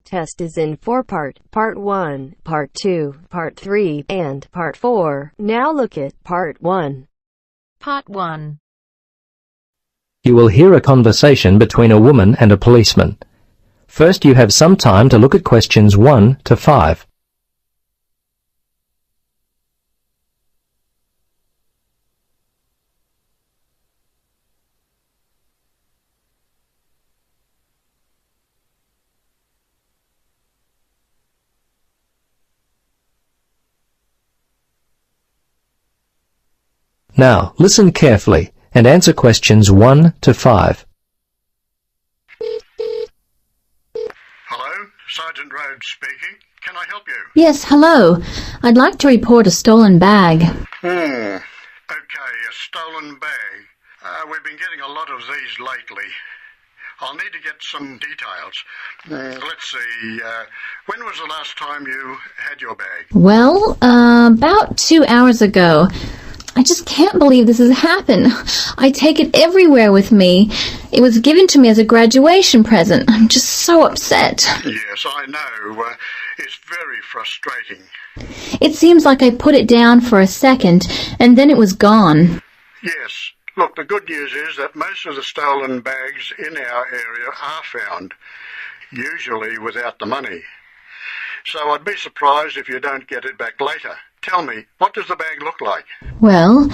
test is in 4-part. Part 1, Part 2, Part 3, and Part 4. Now look at Part 1. Part 1. You will hear a conversation between a woman and a policeman. First, you have some time to look at questions 1 to 5. Now, listen carefully and answer questions 1 to 5. Hello, Sergeant Rhodes speaking. Can I help you? Yes, hello. I'd like to report a stolen bag. Okay, a stolen bag. We've been getting a lot of these lately. I'll need to get some details. Let's see, when was the last time you had your bag? Well, about 2 hours ago. I just can't believe this has happened. I take it everywhere with me. It was given to me as a graduation present. I'm just so upset. Yes, I know. It's very frustrating. It seems like I put it down for a second, and then it was gone. Yes. Look, the good news is that most of the stolen bags in our area are found, usually without the money. So I'd be surprised if you don't get it back later. Tell me, what does the bag look like? Well,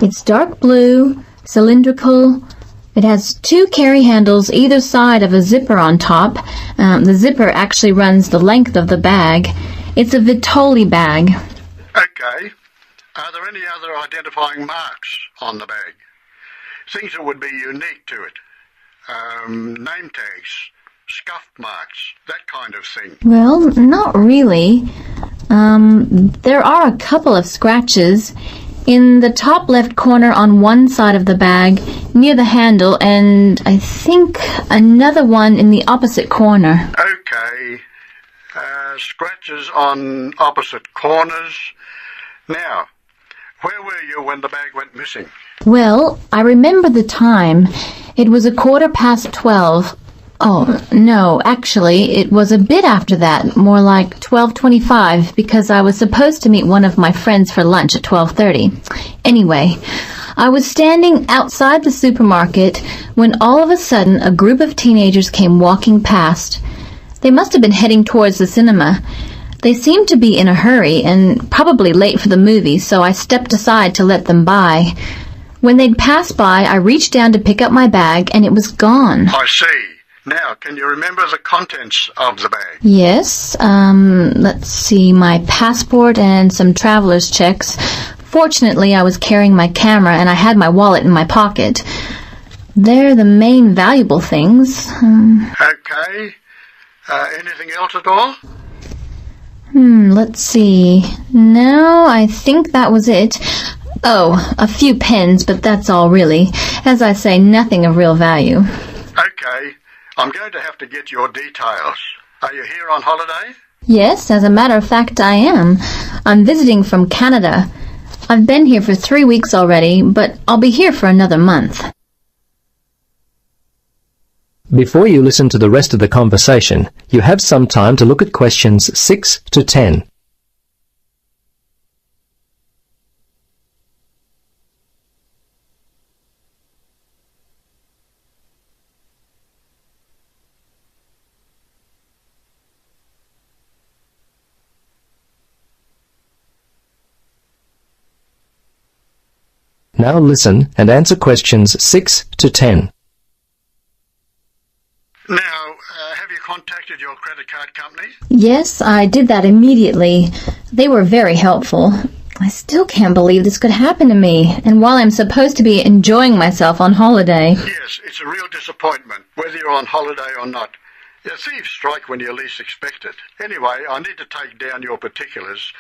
it's dark blue, cylindrical. It has 2 carry handles either side of a zipper on top. The zipper actually runs the length of the bag. It's a Vitoli bag. Okay. Are there any other identifying marks on the bag? Things that would be unique to it? Name tags, scuff marks, that kind of thing. Well, not really. There are a couple of scratches in the top left corner on one side of the bag near the handle, and I think another one in the opposite corner. Okay. Scratches on opposite corners. Now, where were you when the bag went missing? Well, I remember the time. It was 12:15. Oh, no, actually, it was a bit after that, more like 12:25, because I was supposed to meet one of my friends for lunch at 12:30. Anyway, I was standing outside the supermarket when all of a sudden a group of teenagers came walking past. They must have been heading towards the cinema. They seemed to be in a hurry and probably late for the movie, so I stepped aside to let them by. When they'd passed by, I reached down to pick up my bag, and it was gone. I see. Now, can you remember the contents of the bag? Yes, let's see, my passport and some traveler's checks. Fortunately, I was carrying my camera and I had my wallet in my pocket. They're the main valuable things. Okay. Anything else at all? Let's see. No, I think that was it. Oh, a few pens, but that's all really. As I say, nothing of real value. Okay. I'm going to have to get your details. Are you here on holiday? Yes, as a matter of fact, I am. I'm visiting from Canada. I've been here for 3 weeks already, but I'll be here for another month. Before you listen to the rest of the conversation, you have some time to look at questions 6 to 10. Now listen and answer questions 6 to 10. Now, have you contacted your credit card company? Yes, I did that immediately. They were very helpful. I still can't believe this could happen to me, and while I'm supposed to be enjoying myself on holiday. Yes, it's a real disappointment, whether you're on holiday or not. Yeah, thieves strike when you least expect it. Anyway, I need to take down your particulars.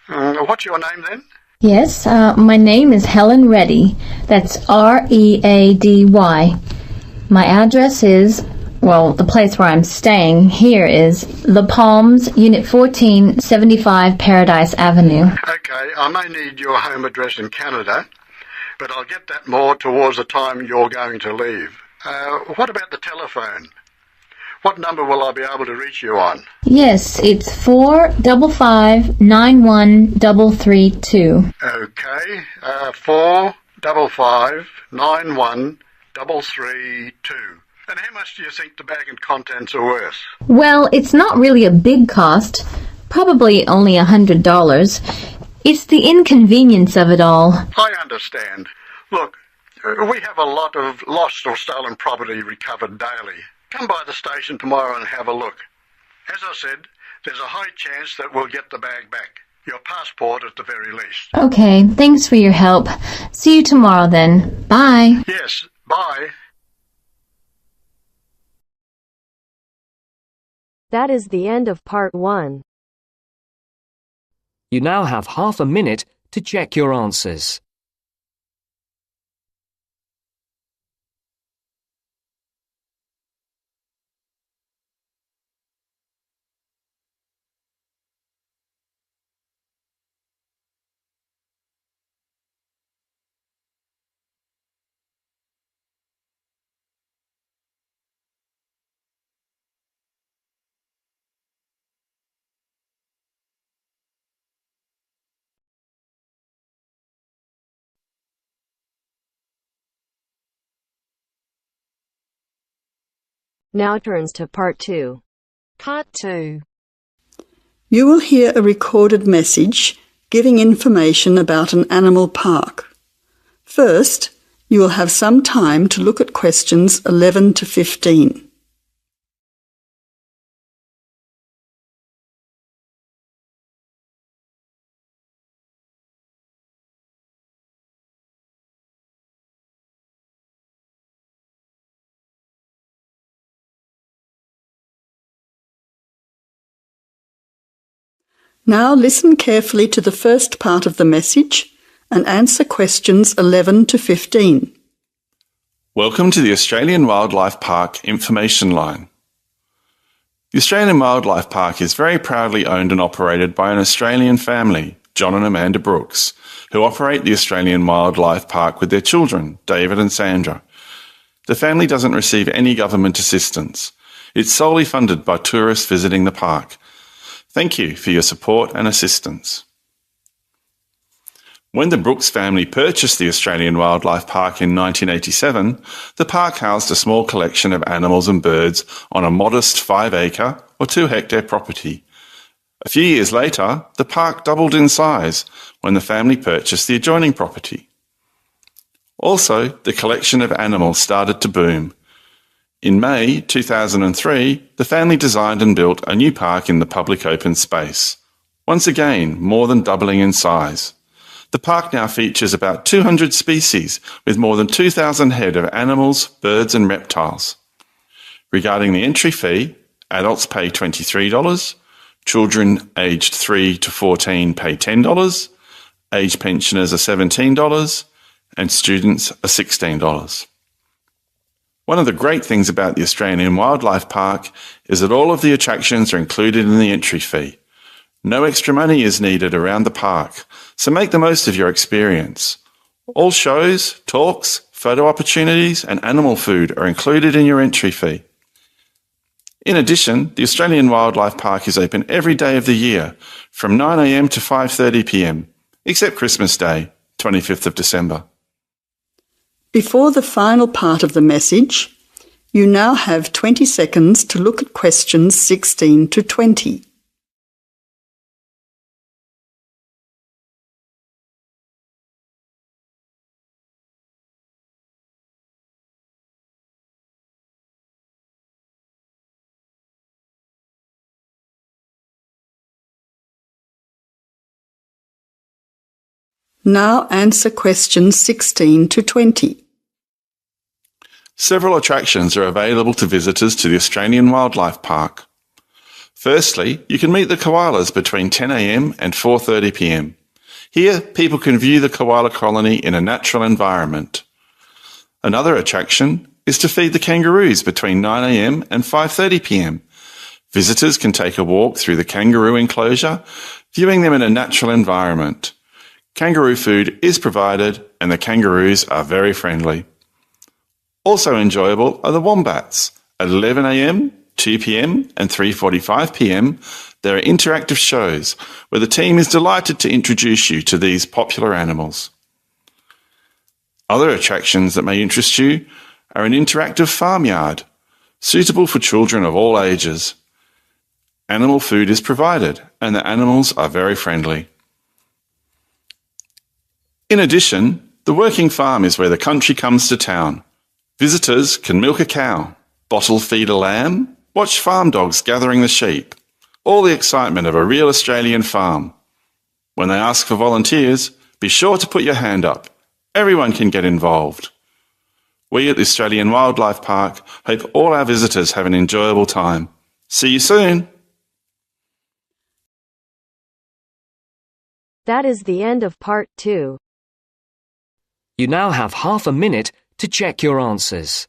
What's your name then? Yes, my name is Helen Reddy. That's R-E-A-D-Y. My address is, well, the place where I'm staying here is The Palms, Unit 14, 75 Paradise Avenue. Okay, I may need your home address in Canada, but I'll get that more towards the time you're going to leave. What about the telephone? What number will I be able to reach you on? Yes, it's 455-91332. Okay, 455-91332. And how much do you think the bag and contents are worth? Well, it's not really a big cost. Probably only $100. It's the inconvenience of it all. I understand. Look, we have a lot of lost or stolen property recovered daily. Come by the station tomorrow and have a look. As I said, there's a high chance that we'll get the bag back. Your passport at the very least. Okay, thanks for your help. See you tomorrow then. Bye. Yes, bye. That is the end of part 1. You now have half a minute to check your answers. Now turns to part 2. Part 2. You will hear a recorded message giving information about an animal park. First, you will have some time to look at questions 11 to 15. Now listen carefully to the first part of the message and answer questions 11 to 15. Welcome to the Australian Wildlife Park Information Line. The Australian Wildlife Park is very proudly owned and operated by an Australian family, John and Amanda Brooks, who operate the Australian Wildlife Park with their children, David and Sandra. The family doesn't receive any government assistance. It's solely funded by tourists visiting the park. Thank you for your support and assistance. When the Brooks family purchased the Australian Wildlife Park in 1987, the park housed a small collection of animals and birds on a modest 5-acre or 2-hectare property. A few years later, the park doubled in size when the family purchased the adjoining property. Also, the collection of animals started to boom. In May 2003, the family designed and built a new park in the public open space. Once again, more than doubling in size. The park now features about 200 species with more than 2,000 head of animals, birds and reptiles. Regarding the entry fee, adults pay $23, children aged 3 to 14 pay $10, age pensioners are $17 and students are $16. One of the great things about the Australian Wildlife Park is that all of the attractions are included in the entry fee. No extra money is needed around the park, so make the most of your experience. All shows, talks, photo opportunities and animal food are included in your entry fee. In addition, the Australian Wildlife Park is open every day of the year from 9 a.m. to 5:30 p.m, except Christmas Day, 25th of December. Before the final part of the message, you now have 20 seconds to look at questions 16 to 20. Now answer questions 16 to 20. Several attractions are available to visitors to the Australian Wildlife Park. Firstly, you can meet the koalas between 10 a.m. and 4:30 p.m. Here, people can view the koala colony in a natural environment. Another attraction is to feed the kangaroos between 9 a.m. and 5:30 p.m. Visitors can take a walk through the kangaroo enclosure, viewing them in a natural environment. Kangaroo food is provided and the kangaroos are very friendly. Also enjoyable are the wombats at 11 a.m. 2 p.m. and 3:45 p.m. there are interactive shows where the team is delighted to introduce you to these popular animals. Other attractions that may interest you are an interactive farmyard, suitable for children of all ages. Animal food is provided and the animals are very friendly. In addition, the working farm is where the country comes to town. Visitors can milk a cow, bottle feed a lamb, watch farm dogs gathering the sheep. All the excitement of a real Australian farm. When they ask for volunteers, be sure to put your hand up. Everyone can get involved. We at the Australian Wildlife Park hope all our visitors have an enjoyable time. See you soon. That is the end of part 2. You now have half a minute to check your answers.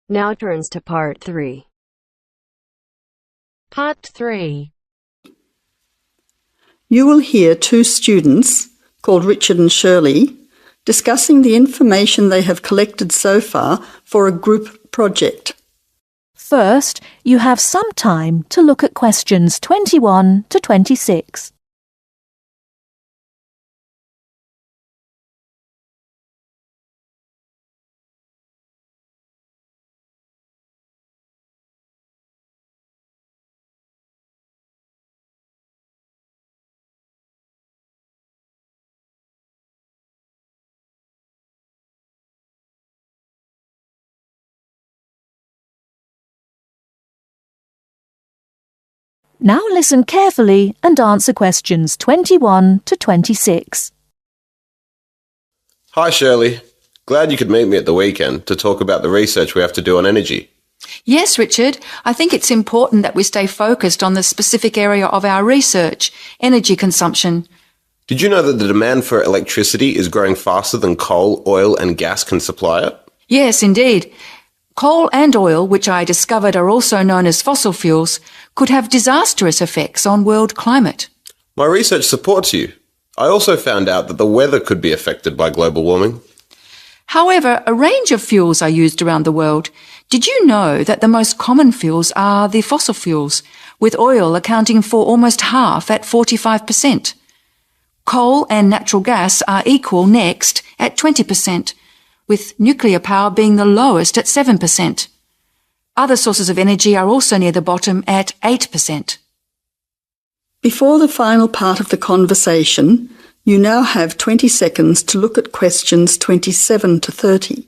Now turns to part 3. Part 3. You will hear two students, called Richard and Shirley, discussing the information they have collected so far for a group project. First, you have some time to look at questions 21 to 26. Now listen carefully and answer questions 21 to 26. Hi Shirley, glad you could meet me at the weekend to talk about the research we have to do on energy. Yes, Richard. I think it's important that we stay focused on the specific area of our research, energy consumption. Did you know that the demand for electricity is growing faster than coal, oil and gas can supply it? Yes, indeed. Coal and oil, which I discovered are also known as fossil fuels, could have disastrous effects on world climate. My research supports you. I also found out that the weather could be affected by global warming. However, a range of fuels are used around the world. Did you know that the most common fuels are the fossil fuels, with oil accounting for almost half at 45%? Coal and natural gas are equal next at 20%, with nuclear power being the lowest at 7%. Other sources of energy are also near the bottom at 8%. Before the final part of the conversation, you now have 20 seconds to look at questions 27 to 30.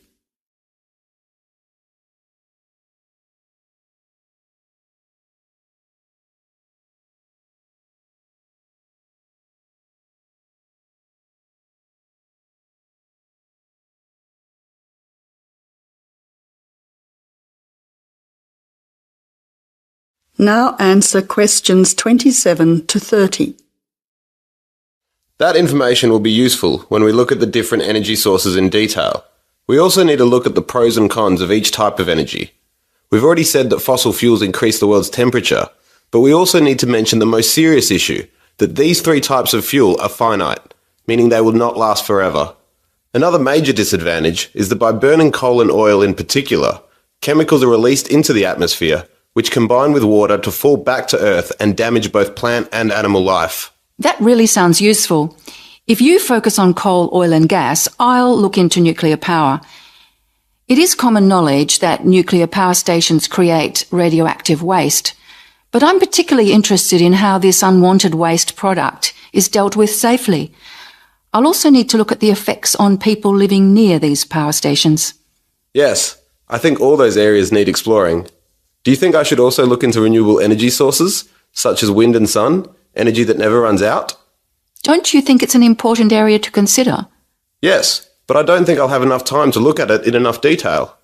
Now answer questions 27 to 30. That information will be useful when we look at the different energy sources in detail. We also need to look at the pros and cons of each type of energy. We've already said that fossil fuels increase the world's temperature, but we also need to mention the most serious issue, that these three types of fuel are finite, meaning they will not last forever. Another major disadvantage is that by burning coal and oil in particular, chemicals are released into the atmosphere, which combine with water to fall back to Earth and damage both plant and animal life. That really sounds useful. If you focus on coal, oil and gas, I'll look into nuclear power. It is common knowledge that nuclear power stations create radioactive waste, but I'm particularly interested in how this unwanted waste product is dealt with safely. I'll also need to look at the effects on people living near these power stations. Yes, I think all those areas need exploring. Do you think I should also look into renewable energy sources, such as wind and sun, energy that never runs out? Don't you think it's an important area to consider? Yes, but I don't think I'll have enough time to look at it in enough detail.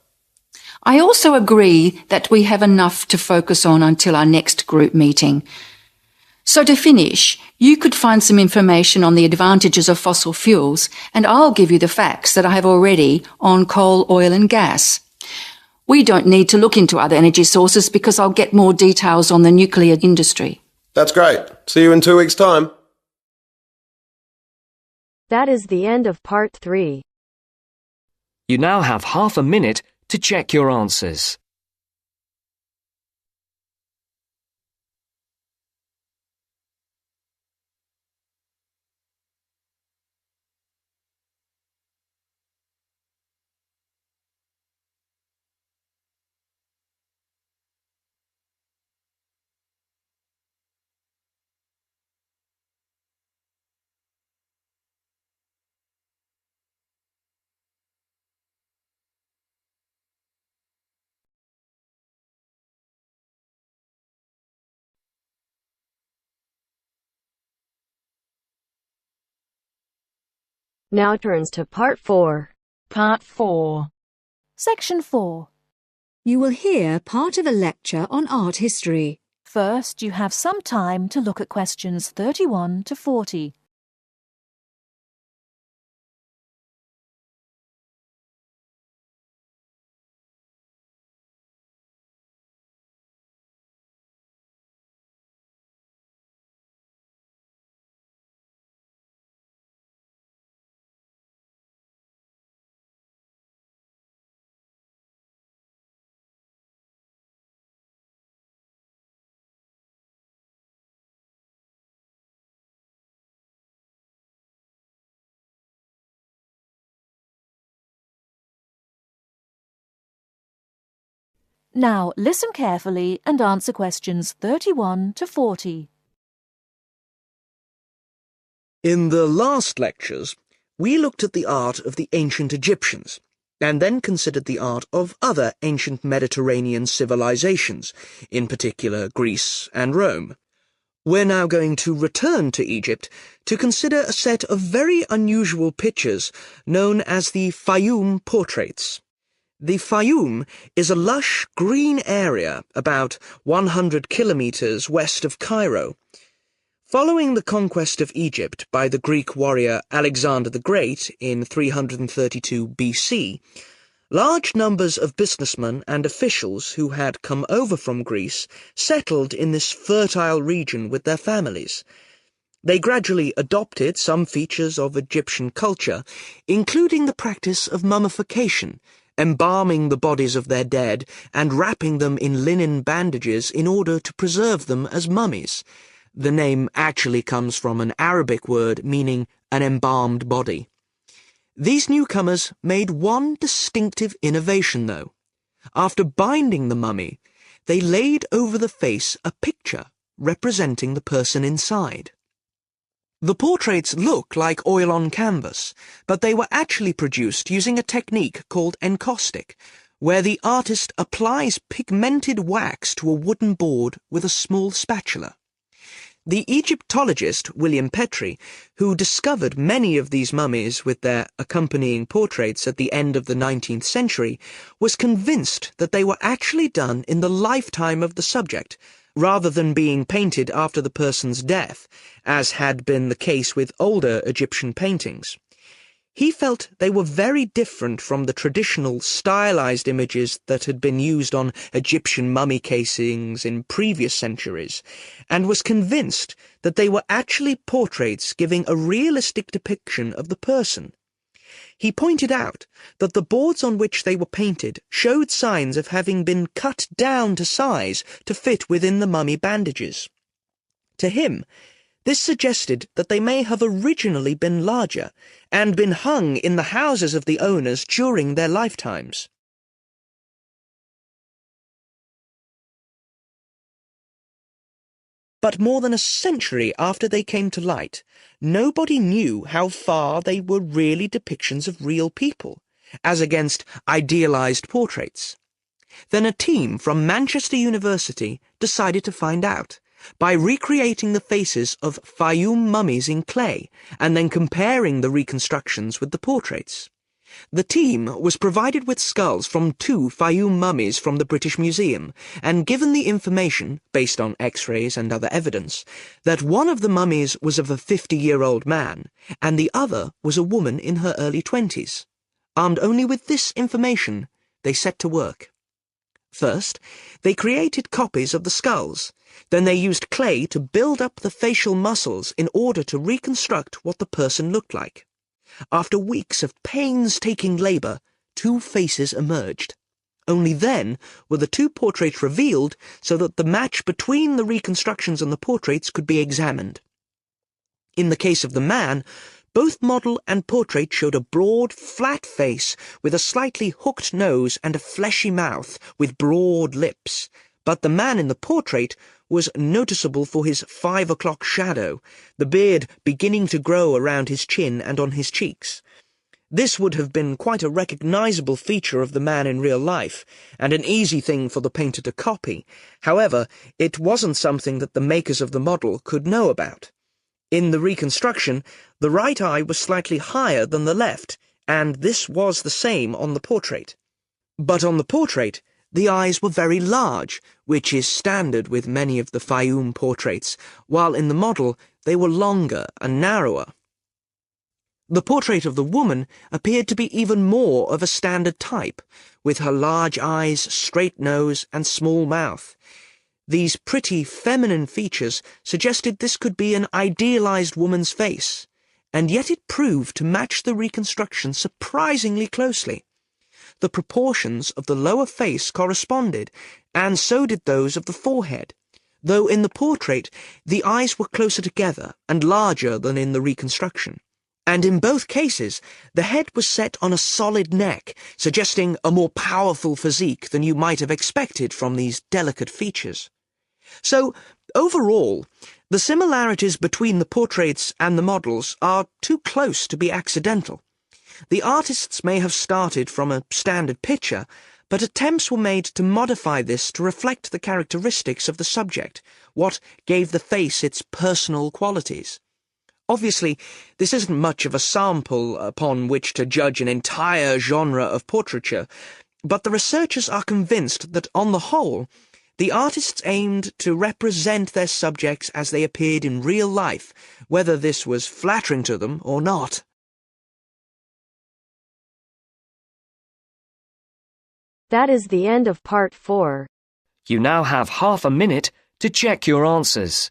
I also agree that we have enough to focus on until our next group meeting. So to finish, you could find some information on the advantages of fossil fuels, and I'll give you the facts that I have already on coal, oil and gas. We don't need to look into other energy sources because I'll get more details on the nuclear industry. That's great. See you in 2 weeks' time. That is the end of part 3. You now have half a minute to check your answers. Now turns to part 4. Part 4. Section 4. You will hear part of a lecture on art history. First, you have some time to look at questions 31 to 40. Now, listen carefully and answer questions 31 to 40. In the last lectures, we looked at the art of the ancient Egyptians, and then considered the art of other ancient Mediterranean civilizations, in particular Greece and Rome. We're now going to return to Egypt to consider a set of very unusual pictures known as the Fayum portraits. The Fayum is a lush green area about 100 kilometers west of Cairo. Following the conquest of Egypt by the Greek warrior Alexander the Great in 332 BC, large numbers of businessmen and officials who had come over from Greece settled in this fertile region with their families. They gradually adopted some features of Egyptian culture, including the practice of mummification, embalming the bodies of their dead and wrapping them in linen bandages in order to preserve them as mummies. The name actually comes from an Arabic word meaning an embalmed body. These newcomers made one distinctive innovation, though. After binding the mummy, they laid over the face a picture representing the person inside. The portraits look like oil on canvas, but they were actually produced using a technique called encaustic, where the artist applies pigmented wax to a wooden board with a small spatula. The Egyptologist William Petrie, who discovered many of these mummies with their accompanying portraits at the end of the 19th century, was convinced that they were actually done in the lifetime of the subject, rather than being painted after the person's death, as had been the case with older Egyptian paintings. He felt they were very different from the traditional stylized images that had been used on Egyptian mummy casings in previous centuries, and was convinced that they were actually portraits giving a realistic depiction of the person. He pointed out that the boards on which they were painted showed signs of having been cut down to size to fit within the mummy bandages. To him, this suggested that they may have originally been larger and been hung in the houses of the owners during their lifetimes. But more than a century after they came to light, nobody knew how far they were really depictions of real people, as against idealized portraits. Then a team from Manchester University decided to find out, by recreating the faces of Fayum mummies in clay, and then comparing the reconstructions with the portraits. The team was provided with skulls from 2 Fayum mummies from the British Museum, and given the information, based on X-rays and other evidence, that one of the mummies was of a 50-year-old man, and the other was a woman in her early 20s. Armed only with this information, they set to work. First, they created copies of the skulls. Then they used clay to build up the facial muscles in order to reconstruct what the person looked like. After weeks of painstaking labour, 2 faces emerged. Only then were the 2 portraits revealed so that the match between the reconstructions and the portraits could be examined. In the case of the man, both model and portrait showed a broad, flat face with a slightly hooked nose and a fleshy mouth with broad lips. But the man in the portrait was noticeable for his 5 o'clock shadow, the beard beginning to grow around his chin and on his cheeks. This would have been quite a recognizable feature of the man in real life, and an easy thing for the painter to copy. However, it wasn't something that the makers of the model could know about. In the reconstruction, the right eye was slightly higher than the left, and this was the same on the portrait. But on the portrait, the eyes were very large, which is standard with many of the Fayum portraits, while in the model they were longer and narrower. The portrait of the woman appeared to be even more of a standard type, with her large eyes, straight nose, and small mouth. These pretty feminine features suggested this could be an idealized woman's face, and yet it proved to match the reconstruction surprisingly closely. The proportions of the lower face corresponded, and so did those of the forehead, though in the portrait the eyes were closer together and larger than in the reconstruction. And in both cases, the head was set on a solid neck, suggesting a more powerful physique than you might have expected from these delicate features. So, overall, the similarities between the portraits and the models are too close to be accidental. The artists may have started from a standard picture, but attempts were made to modify this to reflect the characteristics of the subject, what gave the face its personal qualities. Obviously, this isn't much of a sample upon which to judge an entire genre of portraiture, but the researchers are convinced that, on the whole, the artists aimed to represent their subjects as they appeared in real life, whether this was flattering to them or not. That is the end of part 4. You now have half a minute to check your answers.